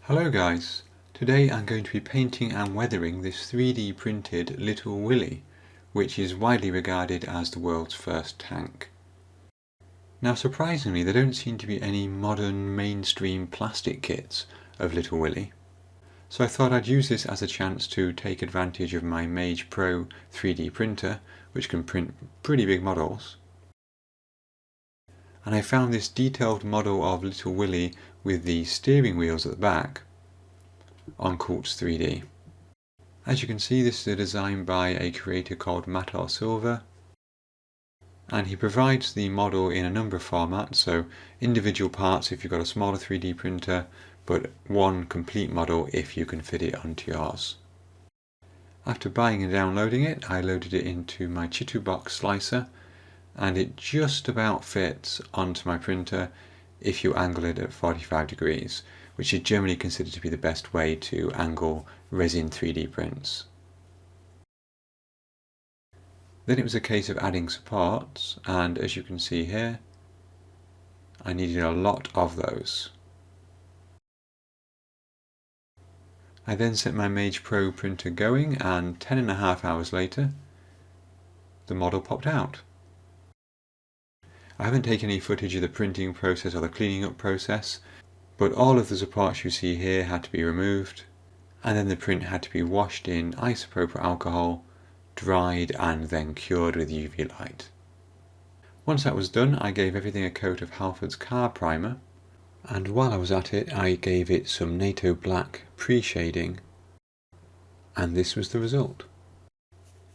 Hello guys, today I'm going to be painting and weathering this 3D printed Little Willie, which is widely regarded as the world's first tank. Now surprisingly, there don't seem to be any modern mainstream plastic kits of Little Willie, so I thought I'd use this as a chance to take advantage of my Mage Pro 3D printer, which can print pretty big models. And I found this detailed model of Little Willie with the steering wheels at the back on Quartz 3D. As you can see, this is a design by a creator called Matar Silva, and he provides the model in a number of formats, so individual parts if you've got a smaller 3D printer, but one complete model if you can fit it onto yours. After buying and downloading it, I loaded it into my Chitubox slicer, and it just about fits onto my printer if you angle it at 45 degrees, which is generally considered to be the best way to angle resin 3D prints. Then it was a case of adding supports, and as you can see here, I needed a lot of those. I then set my Mage Pro printer going, and 10.5 hours later, the model popped out. I haven't taken any footage of the printing process or the cleaning up process, but all of the supports you see here had to be removed, and then the print had to be washed in isopropyl alcohol, dried and then cured with UV light. Once that was done, I gave everything a coat of Halford's car primer, and while I was at it I gave it some NATO black pre-shading, and this was the result.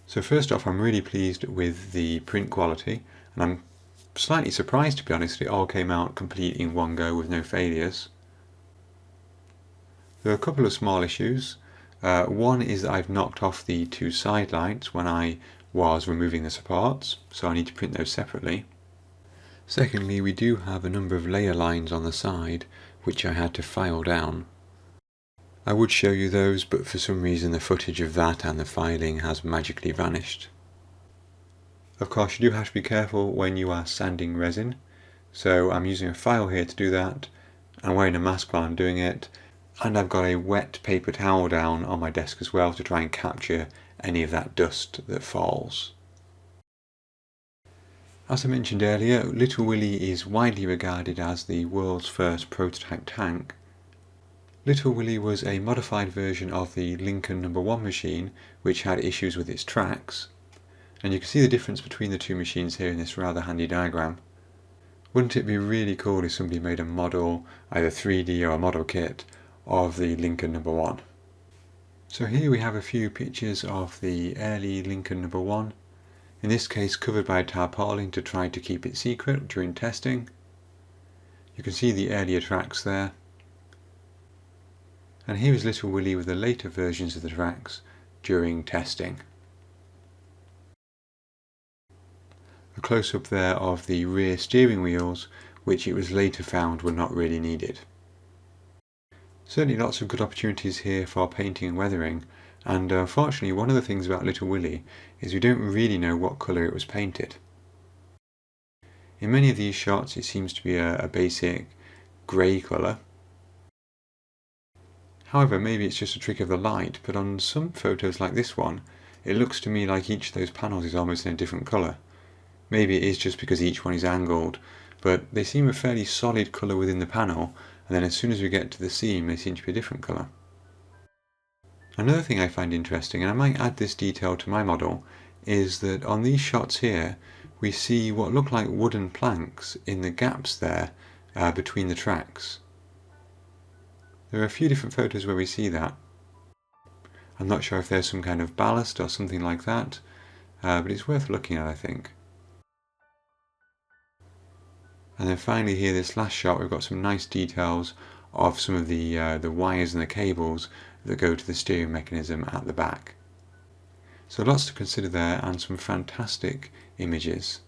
So first off, I'm really pleased with the print quality, and I'm slightly surprised, to be honest, it all came out complete in one go with no failures. There are a couple of small issues. One is that I've knocked off the two side lights when I was removing the supports, so I need to print those separately. Secondly, we do have a number of layer lines on the side which I had to file down. I would show you those, but for some reason the footage of that and the filing has magically vanished. Of course, you do have to be careful when you are sanding resin, so I'm using a file here to do that. I'm wearing a mask while I'm doing it, and I've got a wet paper towel down on my desk as well to try and capture any of that dust that falls. As I mentioned earlier, Little Willie is widely regarded as the world's first prototype tank. Little Willie was a modified version of the Lincoln No. 1 machine, which had issues with its tracks, and you can see the difference between the two machines here in this rather handy diagram. Wouldn't it be really cool if somebody made a model, either 3D or a model kit, of the Lincoln No. 1. So here we have a few pictures of the early Lincoln No. 1, in this case covered by tarpaulin to try to keep it secret during testing. You can see the earlier tracks there. And here is Little Willie with the later versions of the tracks during testing. A close-up there of the rear steering wheels, which it was later found were not really needed. Certainly lots of good opportunities here for painting and weathering, and unfortunately one of the things about Little Willie is we don't really know what colour it was painted. In many of these shots it seems to be a basic grey colour. However, maybe it's just a trick of the light, but on some photos like this one, it looks to me like each of those panels is almost in a different colour. Maybe it is just because each one is angled, but they seem a fairly solid colour within the panel, and then as soon as we get to the seam they seem to be a different colour. Another thing I find interesting, and I might add this detail to my model, is that on these shots here we see what look like wooden planks in the gaps there between the tracks. There are a few different photos where we see that. I'm not sure if there's some kind of ballast or something like that, but it's worth looking at, I think. And then finally here, this last shot, we've got some nice details of some of the wires and the cables that go to the steering mechanism at the back. So lots to consider there, and some fantastic images.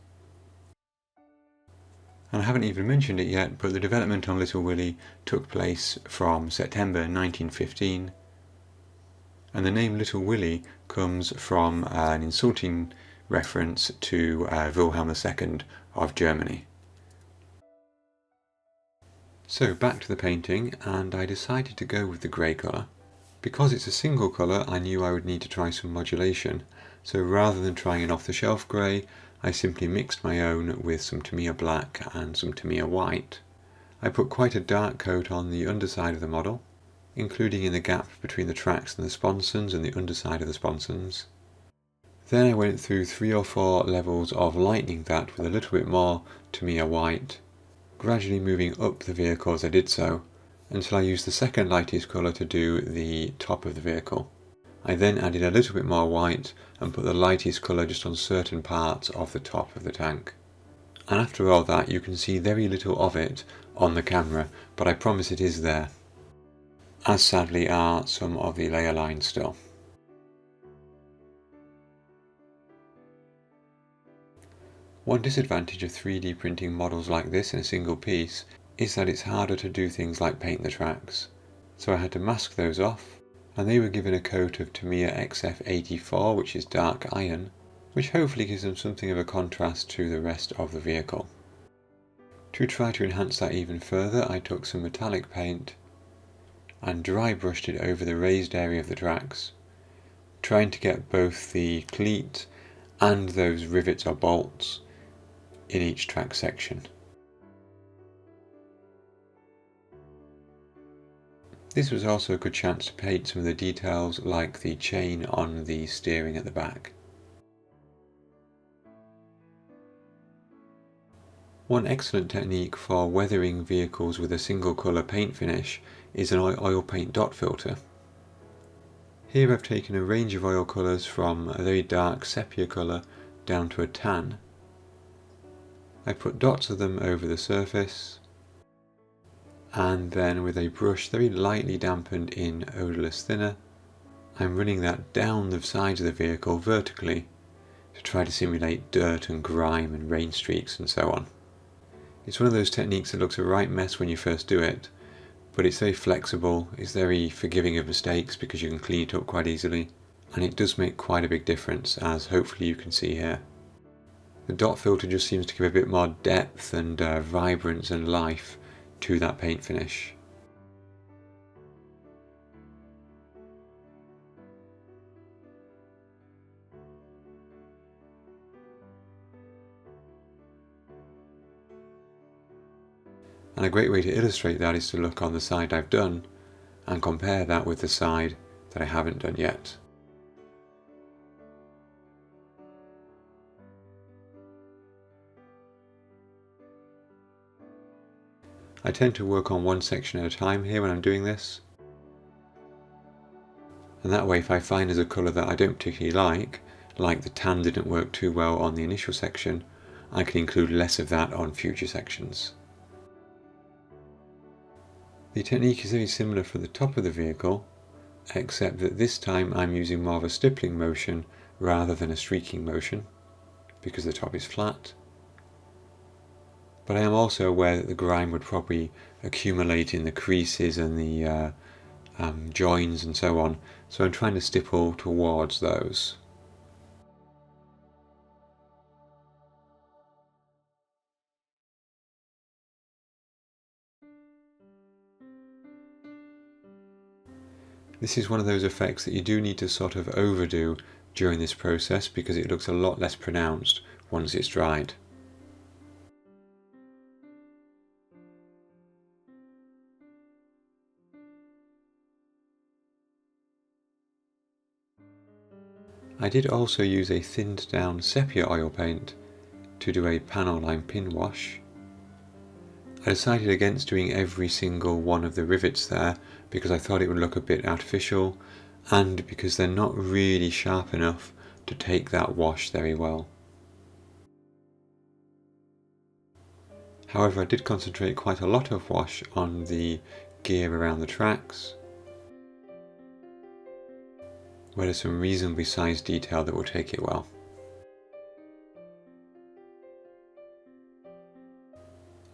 And I haven't even mentioned it yet, but the development on Little Willie took place from September 1915, and the name Little Willie comes from an insulting reference to Wilhelm II of Germany. So back to the painting, and I decided to go with the grey colour. Because it's a single colour, I knew I would need to try some modulation, so rather than trying an off-the-shelf grey, I simply mixed my own with some Tamiya black and some Tamiya white. I put quite a dark coat on the underside of the model, including in the gap between the tracks and the sponsons and the underside of the sponsons. Then I went through 3 or 4 levels of lightening that with a little bit more Tamiya white, gradually moving up the vehicle as I did so, until I used the second lightest colour to do the top of the vehicle. I then added a little bit more white and put the lightest colour just on certain parts of the top of the tank. And after all that, you can see very little of it on the camera, but I promise it is there, as sadly are some of the layer lines still. One disadvantage of 3D printing models like this in a single piece is that it's harder to do things like paint the tracks. So I had to mask those off, and they were given a coat of Tamiya XF84, which is dark iron, which hopefully gives them something of a contrast to the rest of the vehicle. To try to enhance that even further, I took some metallic paint and dry brushed it over the raised area of the tracks, trying to get both the cleat and those rivets or bolts in each track section. This was also a good chance to paint some of the details like the chain on the steering at the back. One excellent technique for weathering vehicles with a single colour paint finish is an oil paint dot filter. Here I've taken a range of oil colours from a very dark sepia colour down to a tan. I put dots of them over the surface, and then with a brush very lightly dampened in odourless thinner, I'm running that down the sides of the vehicle vertically to try to simulate dirt and grime and rain streaks and so on. It's one of those techniques that looks a right mess when you first do it, but it's very flexible, it's very forgiving of mistakes because you can clean it up quite easily, and it does make quite a big difference, as hopefully you can see here. The dot filter just seems to give a bit more depth and vibrance and life to that paint finish. And a great way to illustrate that is to look on the side I've done and compare that with the side that I haven't done yet. I tend to work on one section at a time here when I'm doing this, and that way if I find there's a colour that I don't particularly like the tan didn't work too well on the initial section, I can include less of that on future sections. The technique is very similar for the top of the vehicle, except that this time I'm using more of a stippling motion rather than a streaking motion, because the top is flat. But I am also aware that the grime would probably accumulate in the creases and the joins and so on, so I'm trying to stipple towards those. This is one of those effects that you do need to sort of overdo during this process because it looks a lot less pronounced once it's dried. I did also use a thinned down sepia oil paint to do a panel line pin wash. I decided against doing every single one of the rivets there because I thought it would look a bit artificial and because they're not really sharp enough to take that wash very well. However, I did concentrate quite a lot of wash on the gear around the tracks, where there's some reasonably sized detail that will take it well.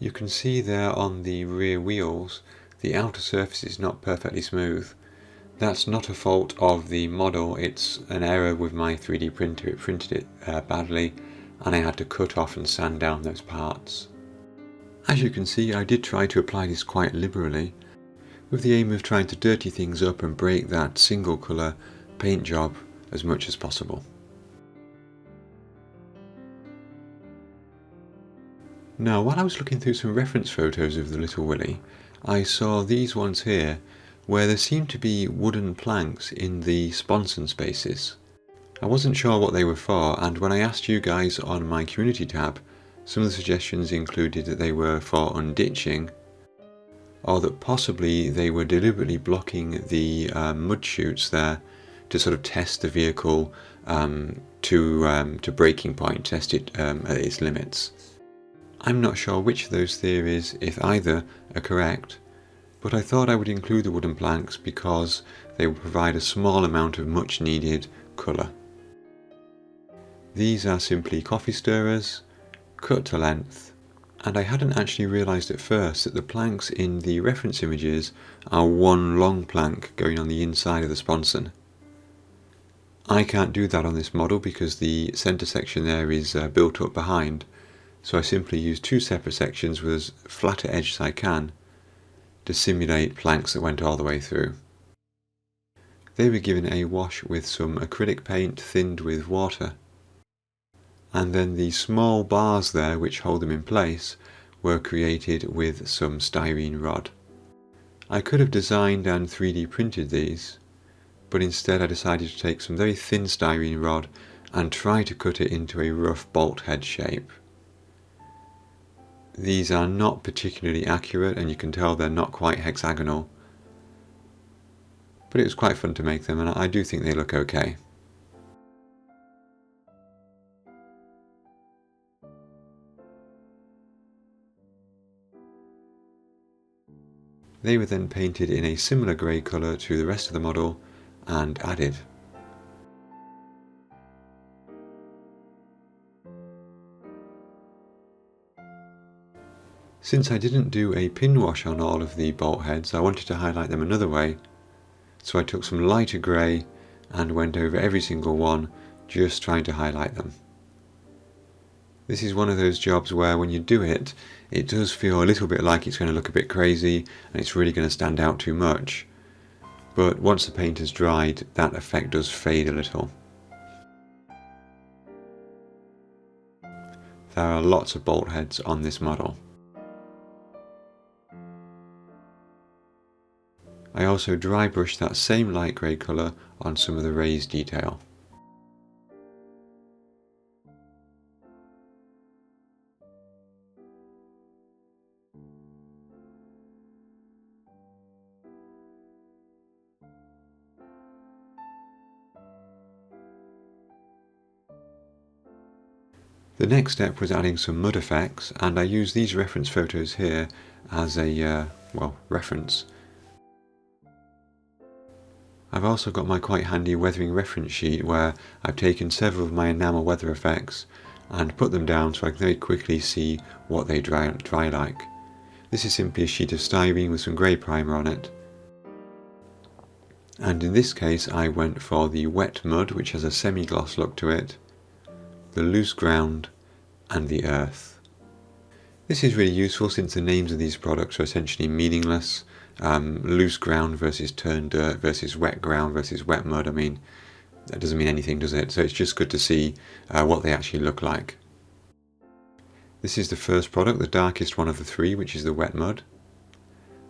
You can see there on the rear wheels, the outer surface is not perfectly smooth. That's not a fault of the model, it's an error with my 3D printer. It printed it badly and I had to cut off and sand down those parts. As you can see, I did try to apply this quite liberally, with the aim of trying to dirty things up and break that single colour paint job as much as possible. Now, while I was looking through some reference photos of the Little Willie, I saw these ones here, where there seemed to be wooden planks in the sponson spaces. I wasn't sure what they were for, and when I asked you guys on my community tab, some of the suggestions included that they were for unditching, or that possibly they were deliberately blocking the mud chutes there to sort of test the vehicle to breaking point, test it at its limits. I'm not sure which of those theories, if either, are correct, but I thought I would include the wooden planks because they will provide a small amount of much needed colour. These are simply coffee stirrers, cut to length, and I hadn't actually realised at first that the planks in the reference images are one long plank going on the inside of the sponson. I can't do that on this model because the centre section there is built up behind, so I simply use two separate sections with as flat an edge as I can to simulate planks that went all the way through. They were given a wash with some acrylic paint thinned with water, and then the small bars there which hold them in place were created with some styrene rod. I could have designed and 3D printed these, but instead I decided to take some very thin styrene rod and try to cut it into a rough bolt head shape. These are not particularly accurate, and you can tell they're not quite hexagonal, but it was quite fun to make them, and I do think they look okay. They were then painted in a similar grey colour to the rest of the model and added. Since I didn't do a pin wash on all of the bolt heads, I wanted to highlight them another way, so I took some lighter grey and went over every single one, just trying to highlight them. This is one of those jobs where when you do it, it does feel a little bit like it's going to look a bit crazy and it's really going to stand out too much. But once the paint has dried, that effect does fade a little. There are lots of bolt heads on this model. I also dry brushed that same light grey colour on some of the raised detail. The next step was adding some mud effects, and I used these reference photos here as a, reference. I've also got my quite handy weathering reference sheet where I've taken several of my enamel weather effects and put them down so I can very quickly see what they dry like. This is simply a sheet of styrene with some grey primer on it. And in this case I went for the wet mud, which has a semi-gloss look to it, the loose ground, and the earth. This is really useful since the names of these products are essentially meaningless. Loose ground versus turned dirt versus wet ground versus wet mud, I mean, that doesn't mean anything, does it? So it's just good to see what they actually look like. This is the first product, the darkest one of the three, which is the wet mud.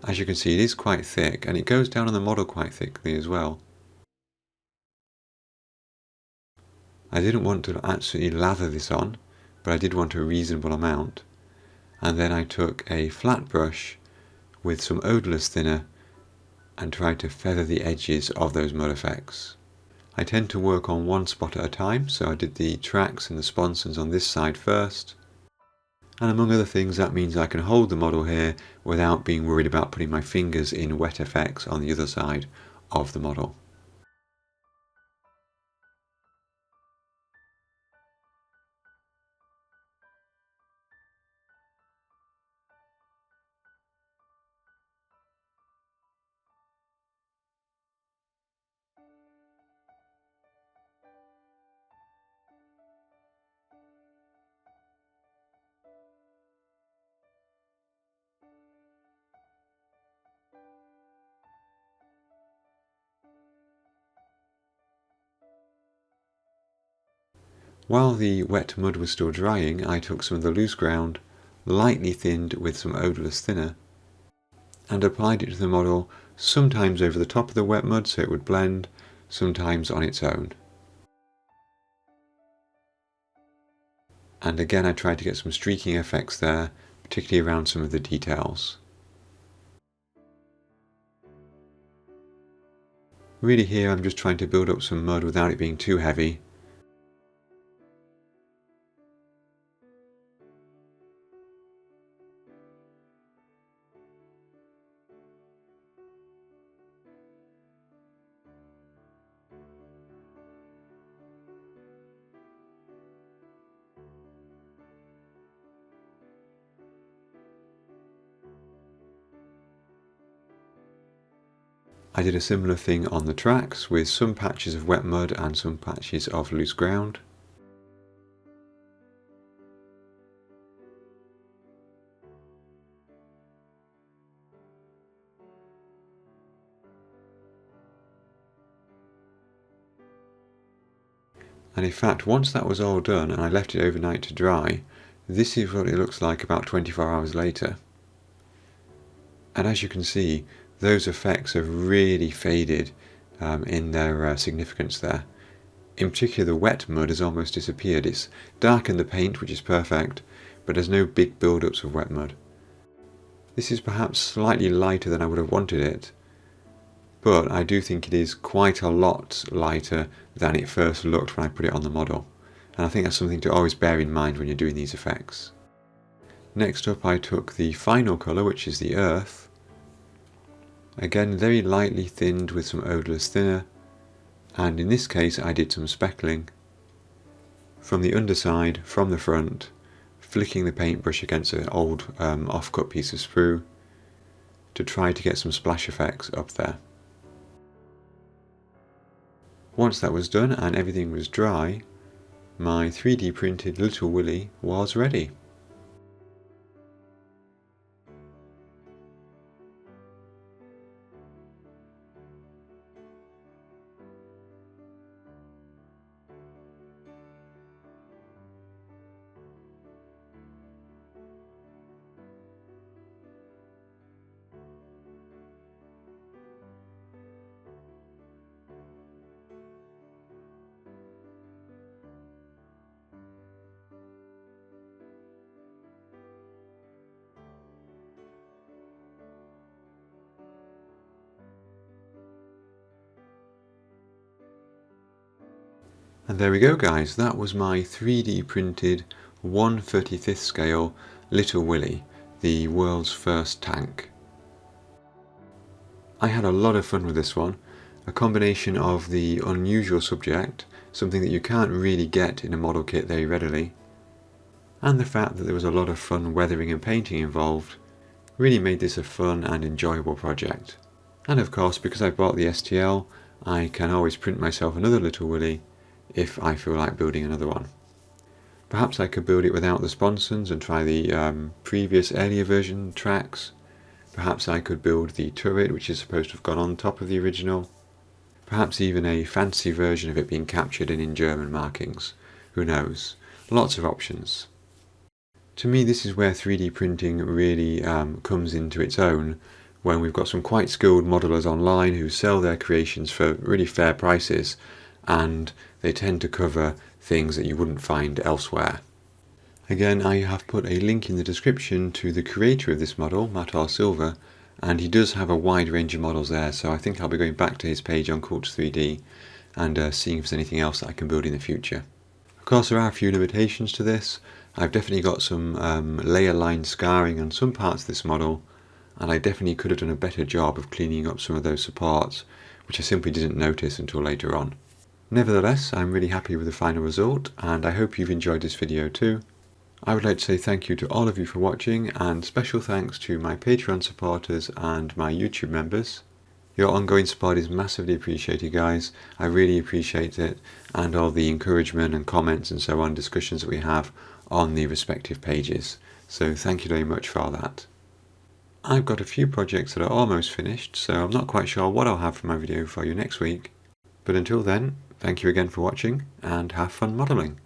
As you can see, it is quite thick, and it goes down on the model quite thickly as well. I didn't want to absolutely lather this on, but I did want a reasonable amount. And then I took a flat brush with some odourless thinner and tried to feather the edges of those mud effects. I tend to work on one spot at a time, so I did the tracks and the sponsons on this side first. And among other things, that means I can hold the model here without being worried about putting my fingers in wet effects on the other side of the model. While the wet mud was still drying, I took some of the loose ground, lightly thinned with some odourless thinner, and applied it to the model, sometimes over the top of the wet mud so it would blend, sometimes on its own. And again I tried to get some streaking effects there, particularly around some of the details. Really here I'm just trying to build up some mud without it being too heavy. I did a similar thing on the tracks with some patches of wet mud and some patches of loose ground. And in fact, once that was all done and I left it overnight to dry, this is what it looks like about 24 hours later. And as you can see, those effects have really faded in their significance there. In particular, the wet mud has almost disappeared. It's dark in the paint, which is perfect, but there's no big build-ups of wet mud. This is perhaps slightly lighter than I would have wanted it, but I do think it is quite a lot lighter than it first looked when I put it on the model. And I think that's something to always bear in mind when you're doing these effects. Next up I took the final colour, which is the earth. Again, very lightly thinned with some odourless thinner, and in this case I did some speckling from the underside, from the front, flicking the paintbrush against an old off-cut piece of sprue to try to get some splash effects up there. Once that was done and everything was dry, my 3D printed Little Willie was ready. And there we go guys, that was my 3D printed 1/35th scale Little Willie, the world's first tank. I had a lot of fun with this one, a combination of the unusual subject, something that you can't really get in a model kit very readily, and the fact that there was a lot of fun weathering and painting involved, really made this a fun and enjoyable project. And of course, because I bought the STL, I can always print myself another Little Willie if I feel like building another one. Perhaps I could build it without the sponsons and try the previous earlier version tracks. Perhaps I could build the turret, which is supposed to have gone on top of the original. Perhaps even a fancy version of it being captured and in German markings. Who knows? Lots of options. To me, this is where 3D printing really comes into its own, when we've got some quite skilled modelers online who sell their creations for really fair prices, and they tend to cover things that you wouldn't find elsewhere. Again, I have put a link in the description to the creator of this model, Matt R. Silver, and he does have a wide range of models there, so I think I'll be going back to his page on Culture 3D and seeing if there's anything else that I can build in the future. Of course, there are a few limitations to this. I've definitely got some layer line scarring on some parts of this model, and I definitely could have done a better job of cleaning up some of those supports, which I simply didn't notice until later on. Nevertheless, I'm really happy with the final result, and I hope you've enjoyed this video too. I would like to say thank you to all of you for watching, and special thanks to my Patreon supporters and my YouTube members. Your ongoing support is massively appreciated, guys. I really appreciate it, and all the encouragement and comments and so on, discussions that we have on the respective pages. So thank you very much for all that. I've got a few projects that are almost finished, so I'm not quite sure what I'll have for my video for you next week. But until then, thank you again for watching, and have fun modelling.